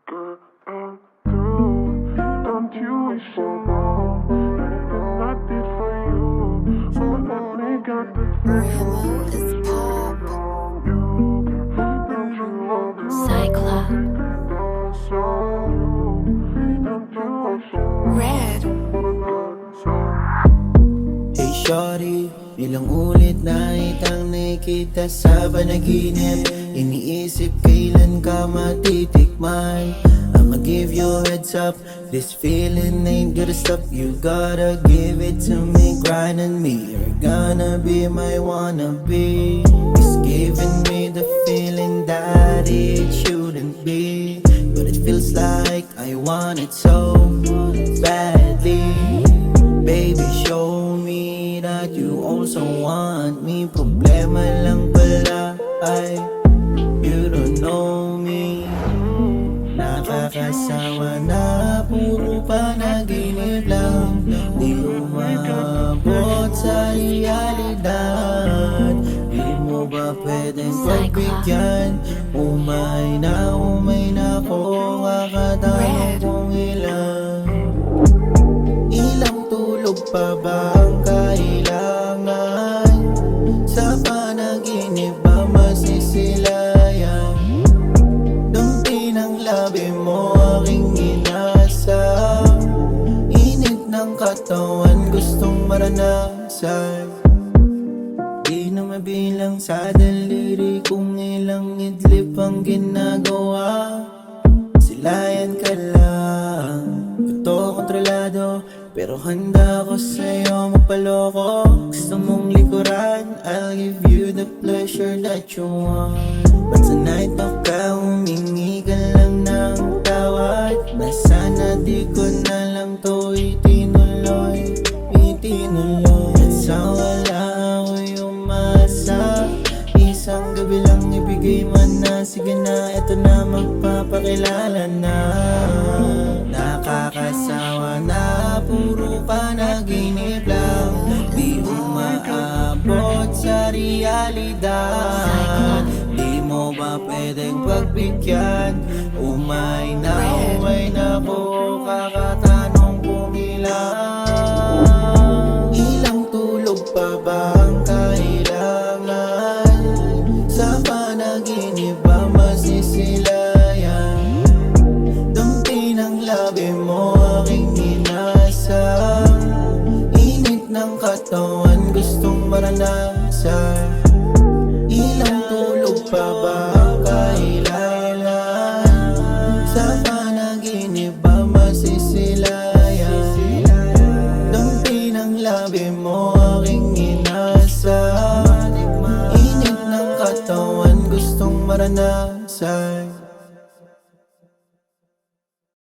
Don't you wish so long? Everything I did for you, so let me got the Remo is pop. Don't you want to Cyclop. Don't you wish so Red. Hey shorty, ilang ulit na itang nakita sa panaginip. Iniisip kailan ka matitikman. I'ma give you a heads up, this feeling ain't gonna stop. You gotta give it to me, grind on me. You're gonna be my wannabe. It's giving me the feeling that it shouldn't be, but it feels like I want it so badly. Baby, show me that you also want me. Problema lang pala ay you don't know me. Nakakasawa na puro panaginip lang, di umabot sa realidad. Di mo ba pwedeng pagbigyan? Umay na ko, kakatanong kung ilan. Ilang tulog pa ba ang kailangan? Sa panaginip ba masisilayan? Dampi ng labi mo aking inasam. Init ng katawan gustong maranasan. Di na mabilang sa daliri kung ilang idlip ang ginagawa. Silayan ka lang, ito kontrolado, pero handa ako sa'yo magpaloko. Gusto mong likuran, I'll give you the pleasure that you want. But tonight baka humingi ka lang ng tawad, na sana di ko na lang to itinuloy. At sa wala ako'y umasa, isang gabi lang ibigay mo na. Sige na, eto na, magpapakilala na. Nakakasawa na, puro panaginip lang, di umaabot sa realidad. Di mo ba pwedeng pagbigyan? Umay na ko, kakatanong kung ilan. Ilang tulog pa ba ang kailangan? Sa panaginip ba masisilayan? Dampi ng labi mo aking inasam. Init ng katawan gustong maranasan. Ilang tulog pa ba ang kailangan? Sa panaginip ba masisilayan? Dampi ng labi mo aking inasam. Init ng katawan gustong maranasan.